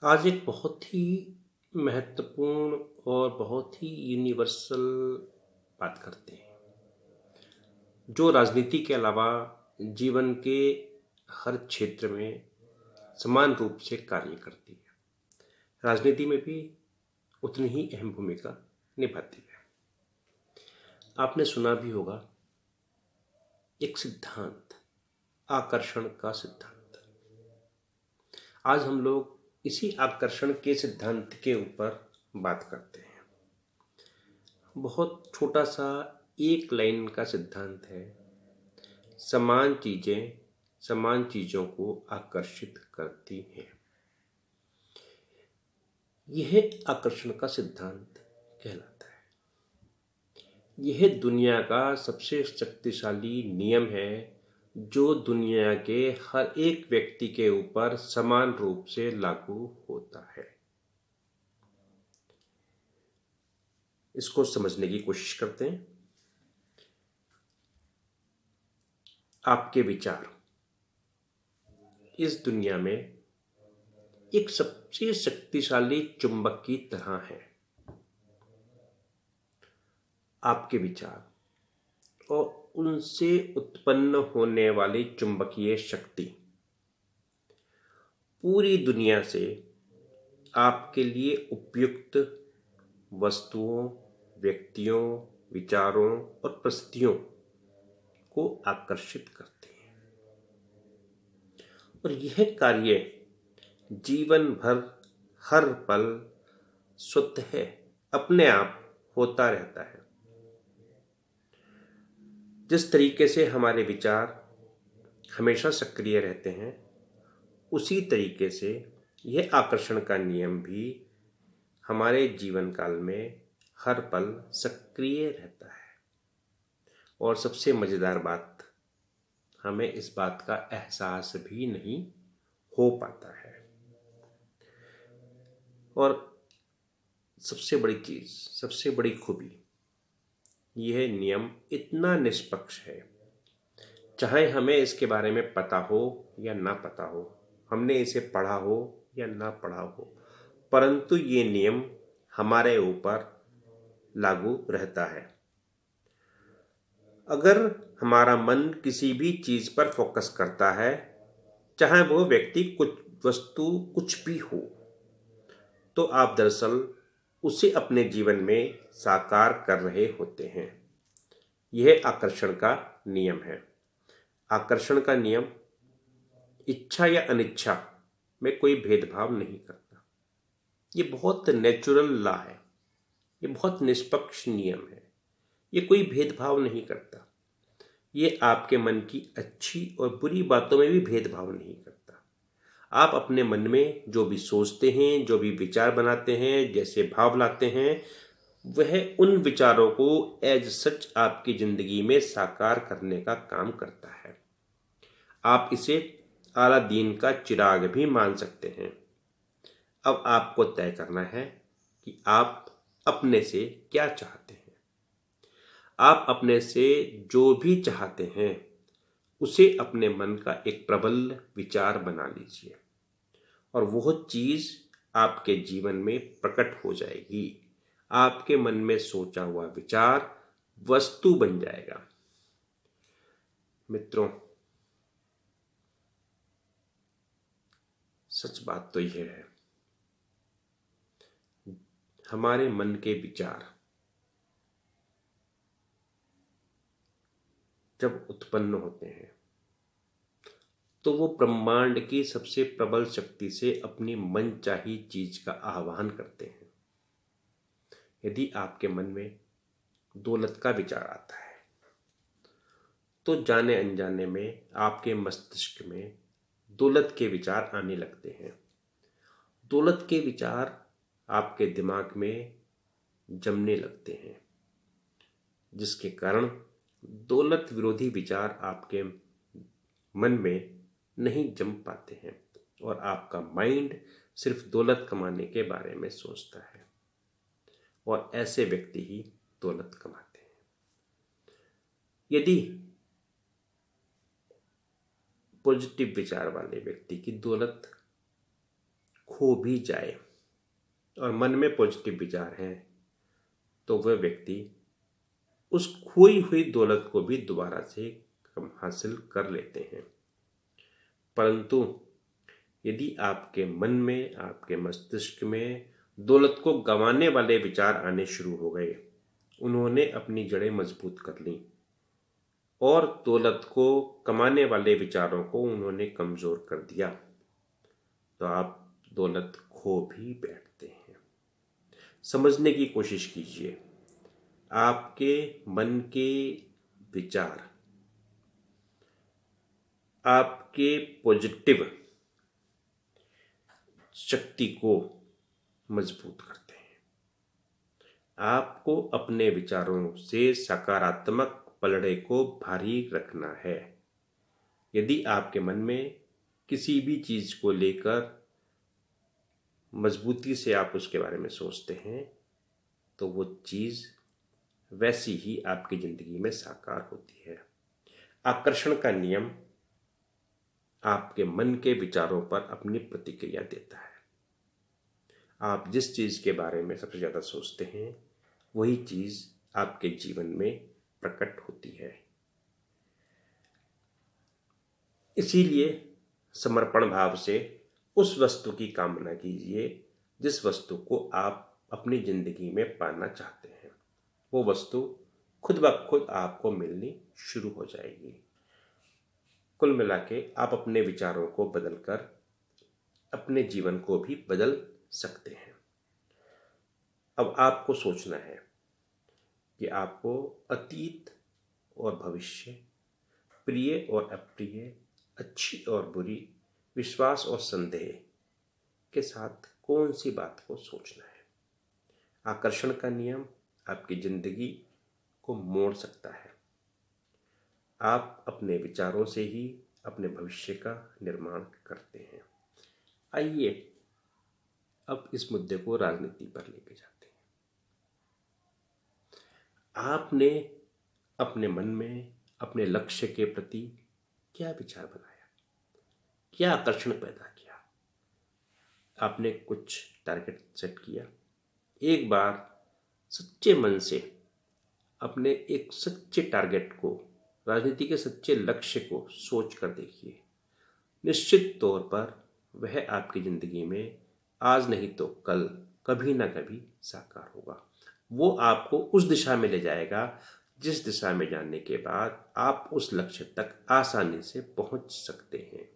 आज एक बहुत ही महत्वपूर्ण और बहुत ही यूनिवर्सल बात करते हैं, जो राजनीति के अलावा जीवन के हर क्षेत्र में समान रूप से कार्य करती है। राजनीति में भी उतनी ही अहम भूमिका निभाती है। आपने सुना भी होगा एक सिद्धांत, आकर्षण का सिद्धांत। आज हम लोग इसी आकर्षण के सिद्धांत के ऊपर बात करते हैं। बहुत छोटा सा एक लाइन का सिद्धांत है, समान चीजें समान चीजों को आकर्षित करती हैं। यह आकर्षण का सिद्धांत कहलाता है। यह दुनिया का सबसे शक्तिशाली नियम है, जो दुनिया के हर एक व्यक्ति के ऊपर समान रूप से लागू होता है। इसको समझने की कोशिश करते हैं। आपके विचार इस दुनिया में एक सबसे शक्तिशाली चुंबक की तरह है। आपके विचार और उनसे उत्पन्न होने वाली चुंबकीय शक्ति पूरी दुनिया से आपके लिए उपयुक्त वस्तुओं, व्यक्तियों, विचारों और परिस्थितियों को आकर्षित करती है। और यह कार्य जीवन भर हर पल स्वतः अपने आप होता रहता है। जिस तरीके से हमारे विचार हमेशा सक्रिय रहते हैं, उसी तरीके से यह आकर्षण का नियम भी हमारे जीवन काल में हर पल सक्रिय रहता है। और सबसे मजेदार बात, हमें इस बात का एहसास भी नहीं हो पाता है। और सबसे बड़ी चीज, सबसे बड़ी खूबी, यह नियम इतना निष्पक्ष है। चाहे हमें इसके बारे में पता हो या ना पता हो, हमने इसे पढ़ा हो या ना पढ़ा हो, परंतु ये नियम हमारे ऊपर लागू रहता है। अगर हमारा मन किसी भी चीज पर फोकस करता है, चाहे वो व्यक्ति, कुछ वस्तु, कुछ भी हो, तो आप दरअसल उसे अपने जीवन में साकार कर रहे होते हैं। यह आकर्षण का नियम है। आकर्षण का नियम इच्छा या अनिच्छा में कोई भेदभाव नहीं करता। ये बहुत नेचुरल लॉ है। ये बहुत निष्पक्ष नियम है। ये कोई भेदभाव नहीं करता। ये आपके मन की अच्छी और बुरी बातों में भी भेदभाव नहीं करता। आप अपने मन में जो भी सोचते हैं, जो भी विचार बनाते हैं, जैसे भाव लाते हैं, वह उन विचारों को एज सच आपकी जिंदगी में साकार करने का काम करता है। आप इसे अलादीन का चिराग भी मान सकते हैं। अब आपको तय करना है कि आप अपने से क्या चाहते हैं। आप अपने से जो भी चाहते हैं, उसे अपने मन का एक प्रबल विचार बना लीजिए और वह चीज आपके जीवन में प्रकट हो जाएगी। आपके मन में सोचा हुआ विचार वस्तु बन जाएगा। मित्रों, सच बात तो यह है, हमारे मन के विचार जब उत्पन्न होते हैं, तो वो ब्रह्मांड की सबसे प्रबल शक्ति से अपनी मनचाही चीज का आह्वान करते हैं। यदि आपके मन में दौलत का विचार आता है, तो जाने अनजाने में आपके मस्तिष्क में दौलत के विचार आने लगते हैं। दौलत के विचार आपके दिमाग में जमने लगते हैं, जिसके कारण दौलत विरोधी विचार आपके मन में नहीं जम पाते हैं और आपका माइंड सिर्फ दौलत कमाने के बारे में सोचता है। और ऐसे व्यक्ति ही दौलत कमाते हैं। यदि पॉजिटिव विचार वाले व्यक्ति की दौलत खो भी जाए और मन में पॉजिटिव विचार हैं तो वह व्यक्ति उस खोई हुई दौलत को भी दोबारा से हासिल कर लेते हैं। परंतु यदि आपके मन में, आपके मस्तिष्क में दौलत को गंवाने वाले विचार आने शुरू हो गए, उन्होंने अपनी जड़ें मजबूत कर लीं और दौलत को कमाने वाले विचारों को उन्होंने कमजोर कर दिया, तो आप दौलत खो भी बैठते हैं। समझने की कोशिश कीजिए, आपके मन के विचार आपके पॉजिटिव शक्ति को मजबूत करते हैं। आपको अपने विचारों से सकारात्मक पलड़े को भारी रखना है। यदि आपके मन में किसी भी चीज को लेकर मजबूती से आप उसके बारे में सोचते हैं तो वो चीज वैसी ही आपकी जिंदगी में साकार होती है। आकर्षण का नियम आपके मन के विचारों पर अपनी प्रतिक्रिया देता है। आप जिस चीज के बारे में सबसे ज्यादा सोचते हैं वही चीज आपके जीवन में प्रकट होती है। इसीलिए समर्पण भाव से उस वस्तु की कामना कीजिए जिस वस्तु को आप अपनी जिंदगी में पाना चाहते हैं। वो वस्तु खुद ब खुद आपको मिलनी शुरू हो जाएगी। कुल मिला के आप अपने विचारों को बदलकर अपने जीवन को भी बदल सकते हैं। अब आपको सोचना है कि आपको अतीत और भविष्य, प्रिय और अप्रिय, अच्छी और बुरी, विश्वास और संदेह के साथ कौन सी बात को सोचना है। आकर्षण का नियम आपकी जिंदगी को मोड़ सकता है। आप अपने विचारों से ही अपने भविष्य का निर्माण करते हैं। आइए अब इस मुद्दे को राजनीति पर लेके जाते हैं। आपने अपने मन में अपने लक्ष्य के प्रति क्या विचार बनाया, क्या आकर्षण पैदा किया। आपने कुछ टारगेट सेट किया। एक बार सच्चे मन से अपने एक सच्चे टारगेट को, राजनीति के सच्चे लक्ष्य को सोच कर देखिए। निश्चित तौर पर वह आपकी जिंदगी में आज नहीं तो कल कभी ना कभी साकार होगा। वो आपको उस दिशा में ले जाएगा जिस दिशा में जाने के बाद आप उस लक्ष्य तक आसानी से पहुंच सकते हैं।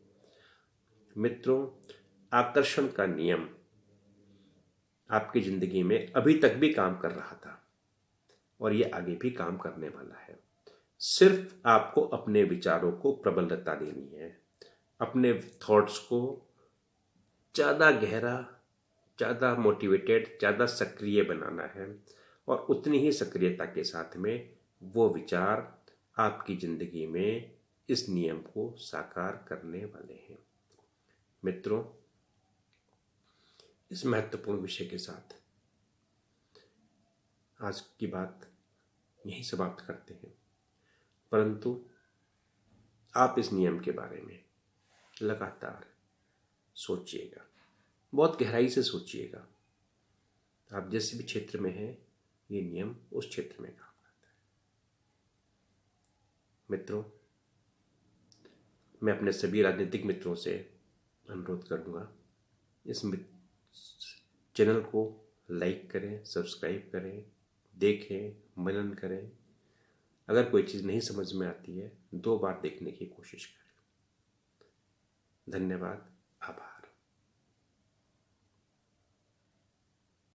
मित्रों, आकर्षण का नियम आपकी जिंदगी में अभी तक भी काम कर रहा था और ये आगे भी काम करने वाला है। सिर्फ आपको अपने विचारों को प्रबलता देनी है, अपने थॉट्स को ज़्यादा गहरा, ज़्यादा मोटिवेटेड, ज़्यादा सक्रिय बनाना है और उतनी ही सक्रियता के साथ में वो विचार आपकी ज़िंदगी में इस नियम को साकार करने वाले हैं। मित्रों, इस महत्वपूर्ण विषय के साथ आज की बात यहीं समाप्त करते हैं। परंतु आप इस नियम के बारे में लगातार सोचिएगा, बहुत गहराई से सोचिएगा। आप जिस भी क्षेत्र में हैं, ये नियम उस क्षेत्र में काम करता है। मित्रों, मैं अपने सभी राजनीतिक मित्रों से अनुरोध करूंगा, इस चैनल को लाइक करें, सब्सक्राइब करें, देखें, मनन करें। अगर कोई चीज़ नहीं समझ में आती है 2 बार देखने की कोशिश करें। धन्यवाद, आभार।